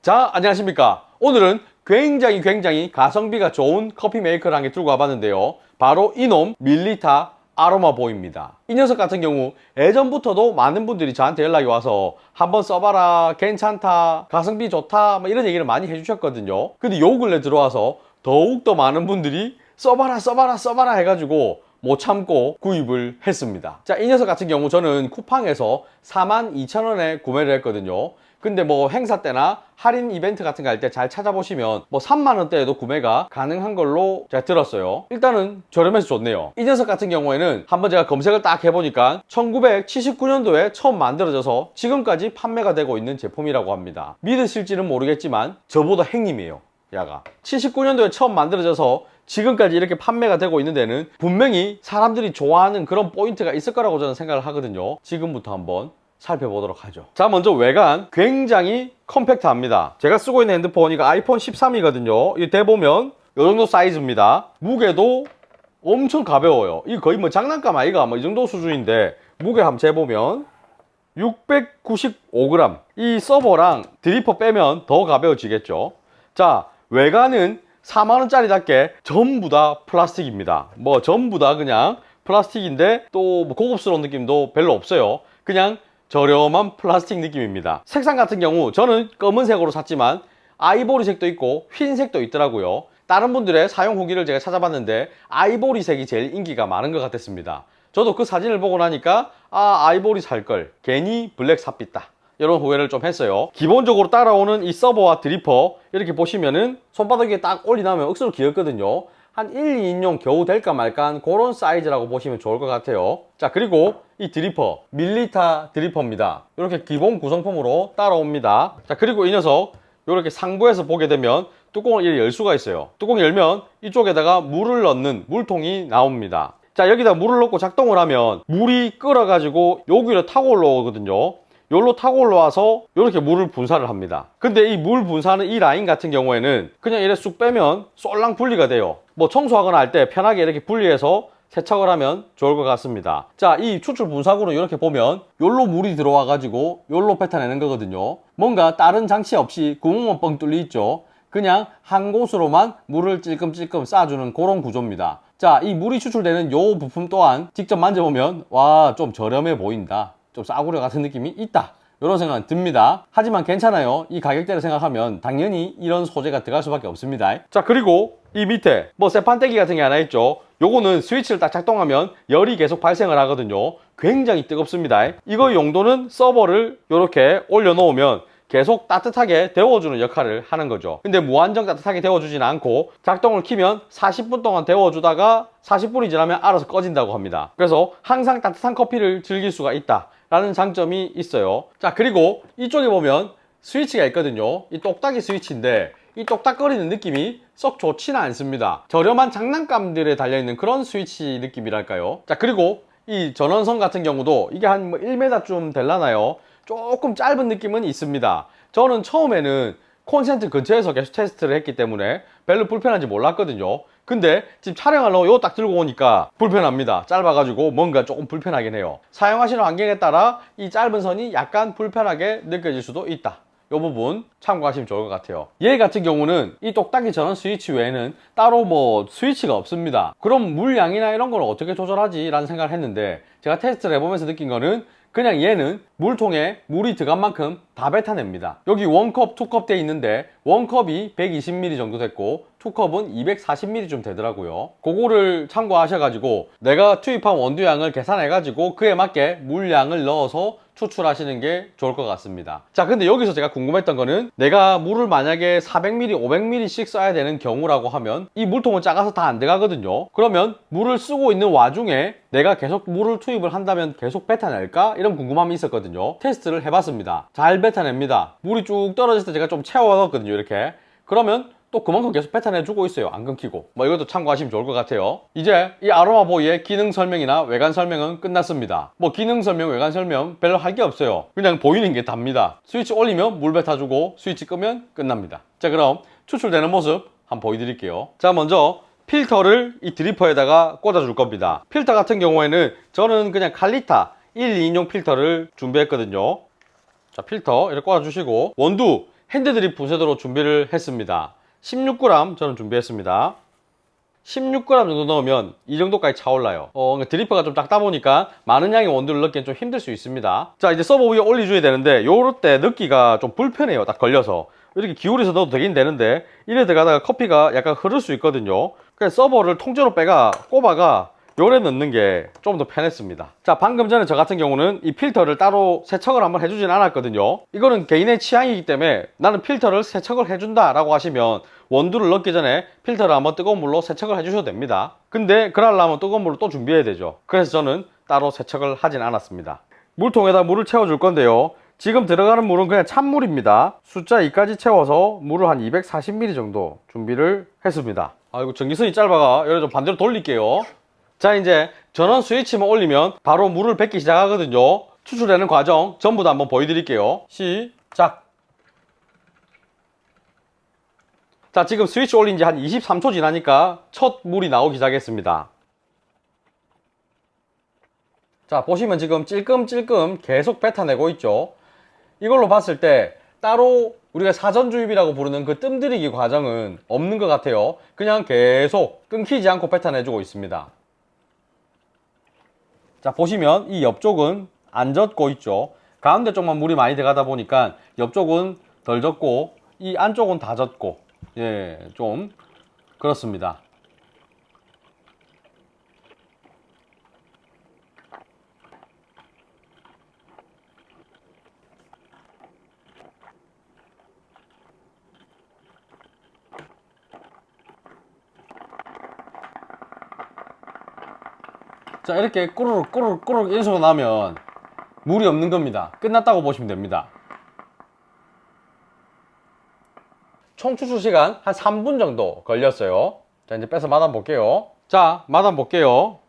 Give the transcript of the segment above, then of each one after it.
자, 안녕하십니까. 오늘은 굉장히 가성비가 좋은 커피 메이커를 한 개 들고 와봤는데요. 바로 이놈 밀리타 아로마보이입니다. 이 녀석 같은 경우 예전부터도 많은 분들이 저한테 연락이 와서 한번 써봐라, 괜찮다, 가성비 좋다 이런 얘기를 많이 해주셨거든요. 근데 요 근래 들어와서 더욱더 많은 분들이 써봐라 해가지고 못 참고 구입을 했습니다. 자, 이 녀석 같은 경우 저는 쿠팡에서 42,000원에 구매를 했거든요. 근데 뭐 행사 때나 할인 이벤트 같은 거 할 때 잘 찾아보시면 뭐 3만원대에도 구매가 가능한 걸로 제가 들었어요. 일단은 저렴해서 좋네요. 이 녀석 같은 경우에는 한번 제가 검색을 딱 해보니까 1979년도에 처음 만들어져서 지금까지 판매가 되고 있는 제품이라고 합니다. 믿으실지는 모르겠지만 저보다 행님이에요, 야가. 79년도에 처음 만들어져서 지금까지 이렇게 판매가 되고 있는 데는 분명히 사람들이 좋아하는 그런 포인트가 있을 거라고 저는 생각을 하거든요. 지금부터 한번 살펴보도록 하죠. 자, 먼저 외관 굉장히 컴팩트합니다. 제가 쓰고 있는 핸드폰 이거 아이폰 13이거든요 이 대보면 이 정도 사이즈입니다. 무게도 엄청 가벼워요. 이거 거의 뭐 장난감 아이가 뭐 이 정도 수준인데 무게 한번 재보면 695g. 이 서버랑 드리퍼 빼면 더 가벼워지겠죠. 자, 외관은 4만원짜리답게 전부 다 플라스틱입니다. 뭐 전부 다 그냥 플라스틱인데 또 뭐 고급스러운 느낌도 별로 없어요. 그냥 저렴한 플라스틱 느낌입니다. 색상 같은 경우 저는 검은색으로 샀지만 아이보리색도 있고 흰색도 있더라고요. 다른 분들의 사용 후기를 제가 찾아봤는데 아이보리색이 제일 인기가 많은 것 같았습니다. 저도 그 사진을 보고 나니까 아이보리 살걸, 괜히 블랙 샀겠다, 이런 후회를 좀 했어요. 기본적으로 따라오는 이 서버와 드리퍼 이렇게 보시면은 손바닥 위에 딱 올리나면 억수로 귀엽거든요. 한 1, 2인용 겨우 될까 말까 그런 사이즈라고 보시면 좋을 것 같아요. 자, 그리고 이 드리퍼 밀리타 드리퍼입니다. 이렇게 기본 구성품으로 따라옵니다. 자, 그리고 이 녀석 이렇게 상부에서 보게 되면 뚜껑을 이렇게 열 수가 있어요. 뚜껑 열면 이쪽에다가 물을 넣는 물통이 나옵니다. 자, 여기다 물을 넣고 작동을 하면 물이 끓어 가지고 여기로 타고 올라오거든요. 여기로 타고 올라와서 이렇게 물을 분사를 합니다. 근데 이 물 분사하는 이 라인 같은 경우에는 그냥 이렇게 쑥 빼면 쏠랑 분리가 돼요. 뭐 청소하거나 할 때 편하게 이렇게 분리해서 세척을 하면 좋을 것 같습니다. 자, 이 추출 분사구로 이렇게 보면 여기로 물이 들어와 가지고 여기로 뱉어내는 거거든요. 뭔가 다른 장치 없이 구멍만 뻥 뚫려 있죠. 그냥 한 곳으로만 물을 찔끔찔끔 쏴주는 그런 구조입니다. 자, 이 물이 추출되는 요 부품 또한 직접 만져보면 와, 좀 저렴해 보인다, 좀 싸구려 같은 느낌이 있다, 이런 생각은 듭니다. 하지만 괜찮아요. 이 가격대를 생각하면 당연히 이런 소재가 들어갈 수밖에 없습니다. 자, 그리고 이 밑에 뭐 쇠판떼기 같은 게 하나 있죠. 요거는 스위치를 딱 작동하면 열이 계속 발생을 하거든요. 굉장히 뜨겁습니다. 이거 용도는 서버를 이렇게 올려놓으면 계속 따뜻하게 데워주는 역할을 하는 거죠. 근데 무한정 따뜻하게 데워주진 않고 작동을 키면 40분 동안 데워주다가 40분이 지나면 알아서 꺼진다고 합니다. 그래서 항상 따뜻한 커피를 즐길 수가 있다 라는 장점이 있어요. 자, 그리고 이쪽에 보면 스위치가 있거든요. 이 똑딱이 스위치인데 이 똑딱거리는 느낌이 썩 좋지는 않습니다. 저렴한 장난감들에 달려있는 그런 스위치 느낌이랄까요. 자, 그리고 이 전원선 같은 경우도 이게 한 1m쯤 될라나요? 조금 짧은 느낌은 있습니다. 저는 처음에는 콘센트 근처에서 계속 테스트를 했기 때문에 별로 불편한지 몰랐거든요. 근데 지금 촬영하려고 이거 딱 들고 오니까 불편합니다. 짧아가지고 뭔가 조금 불편하긴 해요. 사용하시는 환경에 따라 이 짧은 선이 약간 불편하게 느껴질 수도 있다. 이 부분 참고하시면 좋을 것 같아요. 얘 같은 경우는 이 똑딱이 전원 스위치 외에는 따로 뭐 스위치가 없습니다. 그럼 물량이나 이런 걸 어떻게 조절하지? 라는 생각을 했는데 제가 테스트를 해보면서 느낀 거는 그냥 얘는 물통에 물이 들어간 만큼 다 뱉어냅니다. 여기 원컵, 투컵 돼 있는데 원컵이 120ml 정도 됐고 투컵은 240ml 좀 되더라고요. 그거를 참고하셔가지고 내가 투입한 원두량을 계산해가지고 그에 맞게 물량을 넣어서 추출하시는 게 좋을 것 같습니다. 자, 근데 여기서 제가 궁금했던 거는 내가 물을 만약에 400ml, 500ml씩 써야 되는 경우라고 하면 이 물통은 작아서 다 안 들어가거든요. 그러면 물을 쓰고 있는 와중에 내가 계속 물을 투입을 한다면 계속 뱉어낼까? 이런 궁금함이 있었거든요. 테스트를 해봤습니다. 잘 뱉어냅니다. 물이 쭉 떨어졌을 때 제가 좀 채워넣었거든요, 이렇게. 그러면 또 그만큼 계속 뱉어내주고 있어요. 안 끊기고. 뭐 이것도 참고하시면 좋을 것 같아요. 이제 이 아로마보이의 기능 설명이나 외관 설명은 끝났습니다. 뭐 기능 설명, 외관 설명 별로 할 게 없어요. 그냥 보이는 게 답니다. 스위치 올리면 물 뱉어주고 스위치 끄면 끝납니다. 자, 그럼 추출되는 모습 한번 보여드릴게요. 자, 먼저 필터를 이 드리퍼에다가 꽂아줄 겁니다. 필터 같은 경우에는 저는 그냥 칼리타 1, 2인용 필터를 준비했거든요. 자, 필터 이렇게 꽂아주시고 원두 핸드드립 분쇄도로 준비를 했습니다. 16g 저는 준비했습니다. 16g 정도 넣으면 이 정도까지 차올라요. 드리퍼가 좀 작다 보니까 많은 양의 원두를 넣기엔 좀 힘들 수 있습니다. 자, 이제 서버 위에 올려줘야 되는데 요럴 때 넣기가 좀 불편해요. 딱 걸려서 이렇게 기울여서 넣어도 되긴 되는데 이래 들어가다가 커피가 약간 흐를 수 있거든요. 그래서 서버를 통째로 꼽아가 요래 넣는 게 좀 더 편했습니다. 자, 방금 전에 저 같은 경우는 이 필터를 따로 세척을 한번 해주진 않았거든요. 이거는 개인의 취향이기 때문에 나는 필터를 세척을 해준다 라고 하시면 원두를 넣기 전에 필터를 한번 뜨거운 물로 세척을 해주셔도 됩니다. 근데 그러려면 뜨거운 물을 또 준비해야 되죠. 그래서 저는 따로 세척을 하진 않았습니다. 물통에다 물을 채워줄 건데요. 지금 들어가는 물은 그냥 찬물입니다. 숫자 2까지 채워서 물을 한 240ml 정도 준비를 했습니다. 아이고, 전기선이 짧아가 여기 좀 반대로 돌릴게요. 자, 이제 전원 스위치만 올리면 바로 물을 붓기 시작하거든요. 추출되는 과정 전부 다 한번 보여드릴게요. 시작. 자, 지금 스위치 올린 지 한 23초 지나니까 첫 물이 나오기 시작했습니다. 자, 보시면 지금 찔끔찔끔 계속 뱉어내고 있죠. 이걸로 봤을 때 따로 우리가 사전주입이라고 부르는 그 뜸들이기 과정은 없는 것 같아요. 그냥 계속 끊기지 않고 뱉어내주고 있습니다. 자, 보시면 이 옆쪽은 안 젖고 있죠. 가운데 쪽만 물이 많이 들어가다 보니까 옆쪽은 덜 젖고 이 안쪽은 다 젖고, 예, 좀 그렇습니다. 자, 이렇게 꾸르륵 꾸르륵 꾸르륵 이런 소리가 나면 물이 없는 겁니다. 끝났다고 보시면 됩니다. 총 추출 시간 한 3분 정도 걸렸어요. 자, 이제 빼서 맛 한번 볼게요. 자, 맛 한번 볼게요.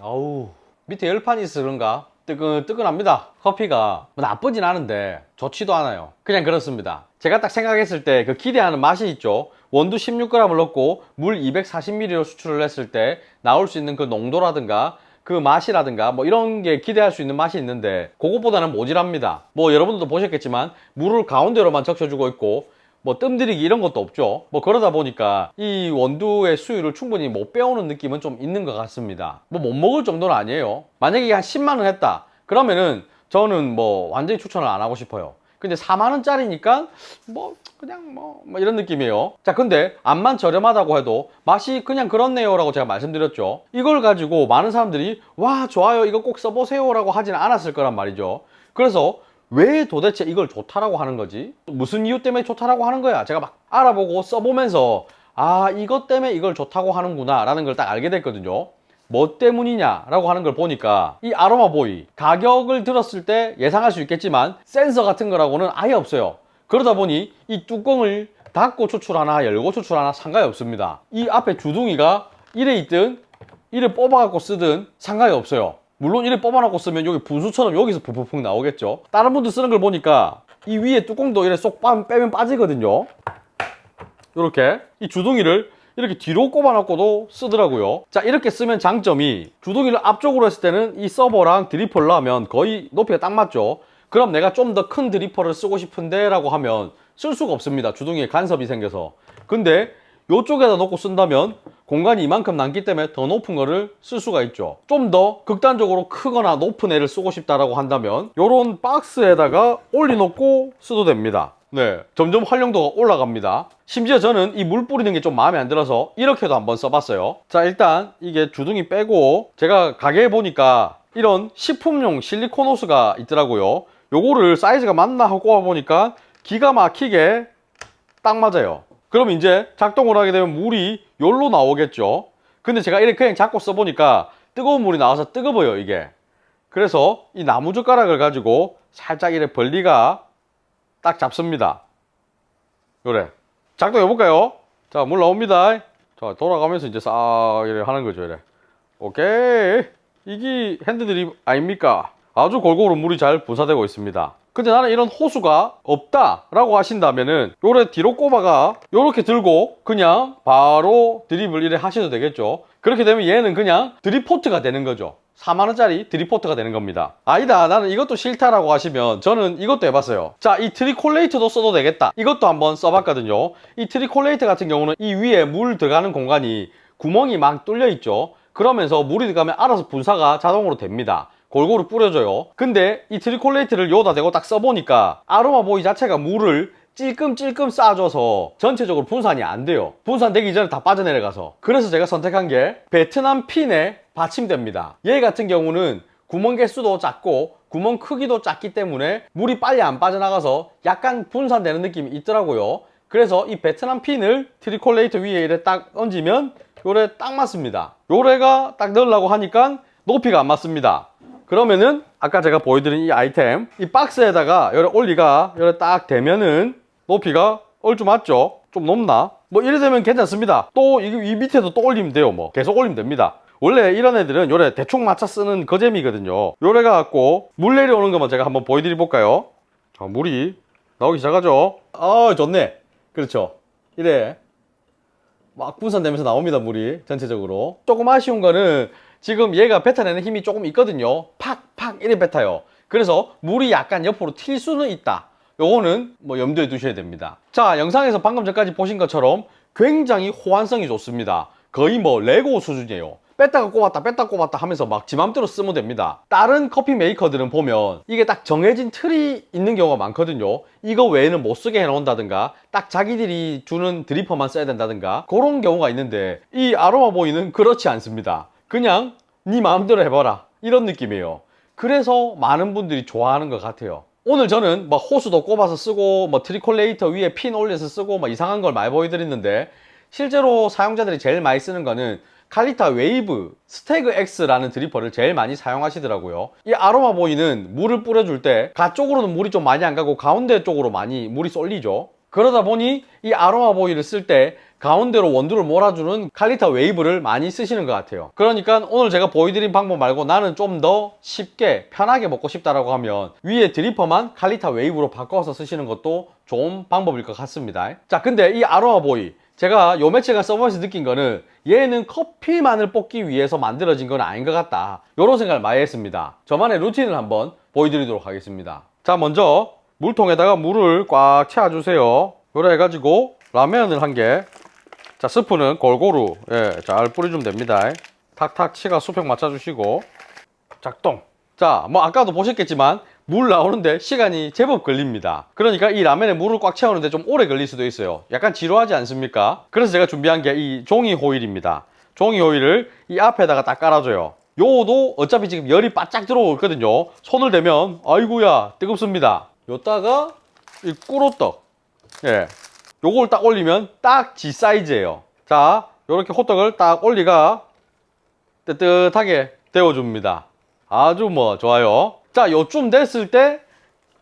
아우, 밑에 열판이 있어서 그런가 뜨끈뜨끈합니다. 커피가 뭐 나쁘진 않은데 좋지도 않아요. 그냥 그렇습니다. 제가 딱 생각했을 때 그 기대하는 맛이 있죠. 원두 16g을 넣고 물 240ml로 수출을 했을 때 나올 수 있는 그 농도라든가 그 맛이라든가 뭐 이런 게 기대할 수 있는 맛이 있는데 그것보다는 모질합니다. 뭐 여러분들도 보셨겠지만 물을 가운데로만 적셔주고 있고 뭐 뜸들이기 이런 것도 없죠. 뭐 그러다 보니까 이 원두의 수율을 충분히 못 빼오는 느낌은 좀 있는 것 같습니다. 뭐 못 먹을 정도는 아니에요. 만약에 한 10만원 했다 그러면은 저는 뭐 완전히 추천을 안 하고 싶어요. 근데 4만원짜리니까 뭐 그냥 뭐 이런 느낌이에요. 자, 근데 암만 저렴하다고 해도 맛이 그냥 그렇네요 라고 제가 말씀드렸죠. 이걸 가지고 많은 사람들이 와, 좋아요, 이거 꼭 써보세요 라고 하지는 않았을 거란 말이죠. 그래서 왜 도대체 이걸 좋다라고 하는 거지? 무슨 이유 때문에 좋다라고 하는 거야? 제가 막 알아보고 써보면서 아, 이것 때문에 이걸 좋다고 하는구나 라는 걸 딱 알게 됐거든요. 뭐 때문이냐 라고 하는 걸 보니까 이 아로마보이 가격을 들었을 때 예상할 수 있겠지만 센서 같은 거라고는 아예 없어요. 그러다 보니 이 뚜껑을 닫고 추출하나 열고 추출하나 상관이 없습니다. 이 앞에 주둥이가 이래 있든 이래 뽑아갖고 쓰든 상관이 없어요. 물론 이래 뽑아놓고 쓰면 여기 분수처럼 여기서 푹푹 나오겠죠. 다른 분들 쓰는 걸 보니까 이 위에 뚜껑도 이래 쏙 빼면 빠지거든요. 이렇게 이 주둥이를 이렇게 뒤로 꼽아놓고도 쓰더라고요. 자, 이렇게 쓰면 장점이 주둥이를 앞쪽으로 했을 때는 이 서버랑 드리퍼를 하면 거의 높이가 딱 맞죠. 그럼 내가 좀 더 큰 드리퍼를 쓰고 싶은데 라고 하면 쓸 수가 없습니다. 주둥이에 간섭이 생겨서. 근데 이쪽에다 놓고 쓴다면 공간이 이만큼 남기 때문에 더 높은 거를 쓸 수가 있죠. 좀 더 극단적으로 크거나 높은 애를 쓰고 싶다라고 한다면 이런 박스에다가 올려놓고 써도 됩니다. 네, 점점 활용도가 올라갑니다. 심지어 저는 이 물 뿌리는 게 좀 마음에 안 들어서 이렇게도 한번 써봤어요. 자, 일단 이게 주둥이 빼고 제가 가게에 보니까 이런 식품용 실리콘 호스가 있더라고요. 요거를 사이즈가 맞나 하고 꼽아보니까 기가 막히게 딱 맞아요. 그럼 이제 작동을 하게 되면 물이 요로 나오겠죠. 근데 제가 이렇게 그냥 잡고 써보니까 뜨거운 물이 나와서 뜨거워요, 이게. 그래서 이 나무젓가락을 가지고 살짝 이렇게 벌리가 딱 잡습니다. 요래. 작동해볼까요? 자, 물 나옵니다. 자, 돌아가면서 이제 싹 이렇게 하는 거죠, 이래. 오케이. 이게 핸드드립 아닙니까? 아주 골고루 물이 잘 분사되고 있습니다. 근데 나는 이런 호수가 없다 라고 하신다면은 요래 뒤로 꼽아가 요렇게 들고 그냥 바로 드립을 이래 하셔도 되겠죠. 그렇게 되면 얘는 그냥 드립포트가 되는 거죠. 4만원짜리 드립포트가 되는 겁니다. 아니다, 나는 이것도 싫다라고 하시면 저는 이것도 해봤어요. 자, 이 트리콜레이터도 써도 되겠다. 이것도 한번 써봤거든요. 이 트리콜레이터 같은 경우는 이 위에 물 들어가는 공간이 구멍이 막 뚫려 있죠. 그러면서 물이 들어가면 알아서 분사가 자동으로 됩니다. 골고루 뿌려줘요. 근데 이 트리콜레이터를 요다 대고 딱 써보니까 아로마보이 자체가 물을 찔끔찔끔 싸줘서 전체적으로 분산이 안 돼요. 분산되기 전에 다 빠져내려가서. 그래서 제가 선택한 게 베트남 핀에 받침대입니다. 얘 같은 경우는 구멍 개수도 작고 구멍 크기도 작기 때문에 물이 빨리 안 빠져나가서 약간 분산되는 느낌이 있더라고요. 그래서 이 베트남 핀을 트리콜레이터 위에 이래 딱 얹으면 요래 딱 맞습니다. 요래가 딱 넣으려고 하니까 높이가 안 맞습니다. 그러면은 아까 제가 보여드린 이 아이템, 이 박스에다가 요래 올리가 요래 딱 대면은 높이가 얼추 맞죠? 좀 높나? 뭐 이래 되면 괜찮습니다. 또 이 밑에도 또 올리면 돼요. 뭐 계속 올리면 됩니다. 원래 이런 애들은 요래 대충 맞춰 쓰는 거잼이거든요. 요래가 갖고 물 내려오는 것만 제가 한번 보여드려 볼까요? 자, 물이 나오기 시작하죠. 아, 좋네. 그렇죠. 이래 막 분산되면서 나옵니다. 물이 전체적으로. 조금 아쉬운 거는 지금 얘가 뱉어내는 힘이 조금 있거든요. 팍팍 이래 뱉어요. 그래서 물이 약간 옆으로 튈 수는 있다. 요거는 뭐 염두에 두셔야 됩니다. 자, 영상에서 방금 전까지 보신 것처럼 굉장히 호환성이 좋습니다. 거의 뭐 레고 수준이에요. 뺐다가 꼽았다 뺐다가 꼽았다 하면서 막 지 맘대로 쓰면 됩니다. 다른 커피 메이커들은 보면 이게 딱 정해진 틀이 있는 경우가 많거든요. 이거 외에는 못 쓰게 해놓는다든가 딱 자기들이 주는 드리퍼만 써야 된다든가 그런 경우가 있는데 이 아로마보이는 그렇지 않습니다. 그냥 네 마음대로 해봐라 이런 느낌이에요. 그래서 많은 분들이 좋아하는 것 같아요. 오늘 저는 뭐 호수도 꼽아서 쓰고 뭐 트리콜레이터 위에 핀 올려서 쓰고 뭐 이상한 걸 많이 보여드렸는데 실제로 사용자들이 제일 많이 쓰는 거는 칼리타 웨이브 스태그 X라는 드리퍼를 제일 많이 사용하시더라고요. 이 아로마보이는 물을 뿌려줄 때 가쪽으로는 물이 좀 많이 안 가고 가운데 쪽으로 많이 물이 쏠리죠. 그러다 보니 이 아로마보이를 쓸 때 가운데로 원두를 몰아주는 칼리타 웨이브를 많이 쓰시는 것 같아요. 그러니까 오늘 제가 보여드린 방법 말고 나는 좀 더 쉽게 편하게 먹고 싶다라고 하면 위에 드리퍼만 칼리타 웨이브로 바꿔서 쓰시는 것도 좋은 방법일 것 같습니다. 자, 근데 이 아로마보이 제가 요 며칠간 써보면서 느낀 거는 얘는 커피만을 뽑기 위해서 만들어진 건 아닌 것 같다. 요런 생각을 많이 했습니다. 저만의 루틴을 한번 보여드리도록 하겠습니다. 자, 먼저 물통에다가 물을 꽉 채워주세요. 요래 해가지고 라면을 한 개. 자, 스프는 골고루 잘 뿌려주면 됩니다. 탁탁 치가 수평 맞춰주시고 작동. 자, 뭐 아까도 보셨겠지만 물 나오는데 시간이 제법 걸립니다. 그러니까 이 라면에 물을 꽉 채우는데 좀 오래 걸릴 수도 있어요. 약간 지루하지 않습니까? 그래서 제가 준비한 게 이 종이 호일입니다. 종이 호일을 이 앞에다가 딱 깔아줘요. 요도 어차피 지금 열이 바짝 들어오거든요. 손을 대면 아이고야 뜨겁습니다. 요따가 이 꿀호떡, 요걸 딱 올리면 딱 지 사이즈예요. 자, 요렇게 호떡을 딱 올리가 뜨뜻하게 데워줍니다. 아주 뭐 좋아요. 자, 요쯤 됐을 때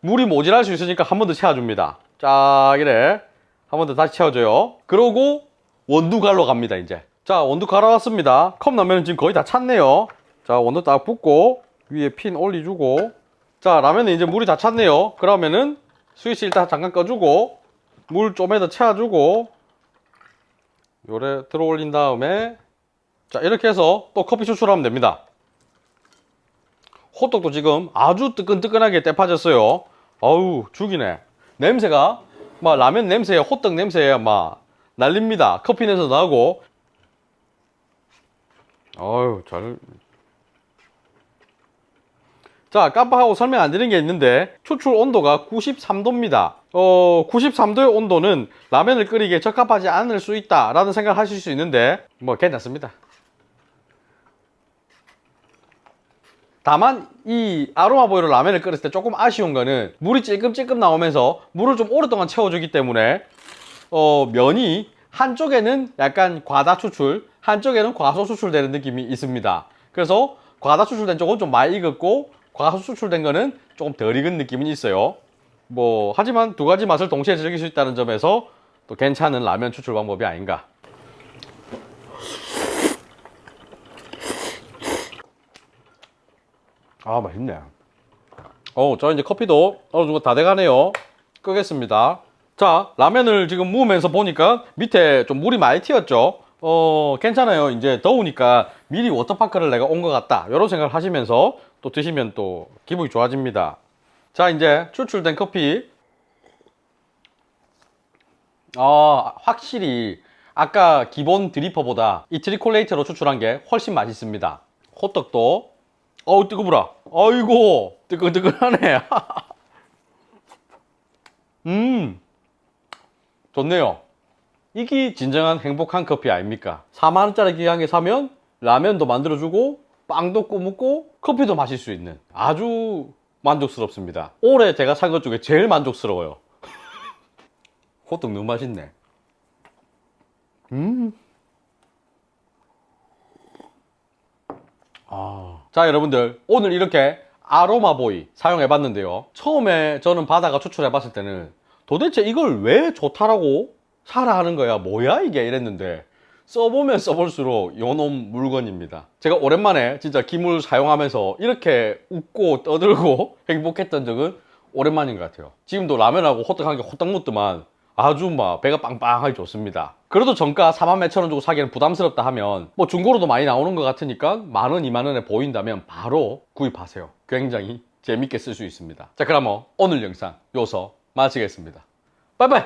물이 모자랄 수 있으니까 한 번 더 채워줍니다. 자, 이래 한 번 더 다시 채워줘요. 그러고 원두갈로 갑니다. 이제 자, 원두 갈아왔습니다. 컵라면은 지금 거의 다 찼네요. 자, 원두 딱 붓고 위에 핀 올려주고, 자, 라면은 이제 물이 다 찼네요. 그러면은 스위치 일단 잠깐 꺼주고 물 좀에 더 채워주고 요래 들어 올린 다음에 자, 이렇게 해서 또 커피 추출하면 됩니다. 호떡도 지금 아주 뜨끈뜨끈하게 떼파졌어요. 어우, 죽이네. 냄새가 막 라면 냄새에 호떡 냄새에 막 날립니다. 커피 냄새 나고. 어우, 자, 깜빡하고 설명 안 드린 게 있는데 추출 온도가 93도입니다. 93도의 온도는 라면을 끓이기에 적합하지 않을 수 있다 라는 생각을 하실 수 있는데 뭐 괜찮습니다. 다만 이 아로마보이로 라면을 끓였을 때 조금 아쉬운 거는 물이 찔끔찔끔 나오면서 물을 좀 오랫동안 채워주기 때문에 면이 한쪽에는 약간 과다 추출, 한쪽에는 과소 추출되는 느낌이 있습니다. 그래서 과다 추출된 쪽은 좀 많이 익었고 과소 추출된 거는 조금 덜 익은 느낌은 있어요. 뭐 하지만 두 가지 맛을 동시에 즐길 수 있다는 점에서 또 괜찮은 라면 추출 방법이 아닌가. 아, 맛있네. 저 이제 커피도 어느 정도 다 돼가네요. 끄겠습니다. 자, 라면을 지금 무으면서 보니까 밑에 좀 물이 많이 튀었죠. 괜찮아요. 이제 더우니까 미리 워터파크를 내가 온 것 같다. 이런 생각을 하시면서 또 드시면 또 기분이 좋아집니다. 자, 이제 추출된 커피. 확실히 아까 기본 드리퍼보다 이 트리콜레이터로 추출한 게 훨씬 맛있습니다. 호떡도, 어우, 뜨거워라. 아이고, 뜨끈뜨끈하네. 좋네요. 이게 진정한 행복한 커피 아닙니까? 4만원짜리 기간에 사면 라면도 만들어주고 빵도 구먹고 커피도 마실 수 있는 아주 만족스럽습니다. 올해 제가 산 것 중에 제일 만족스러워요. 호떡 너무 맛있네. 자, 여러분들 오늘 이렇게 아로마보이 사용해봤는데요. 처음에 저는 바다가 추출해봤을 때는 도대체 이걸 왜 좋다라고 사라 하는 거야, 뭐야 이게, 이랬는데 써보면 써볼수록 요놈 물건입니다. 제가 오랜만에 진짜 기물 사용하면서 이렇게 웃고 떠들고 행복했던 적은 오랜만인 것 같아요. 지금도 라면하고 호떡 한 개 호떡 먹더만 아주 막 배가 빵빵하게 좋습니다. 그래도 정가 4만 몇천 원 주고 사기는 부담스럽다 하면 뭐 중고로도 많이 나오는 것 같으니까 10,000원, 20,000원에 보인다면 바로 구입하세요. 굉장히 재밌게 쓸 수 있습니다. 자, 그럼 오늘 영상 여기서 마치겠습니다. 빠이빠이.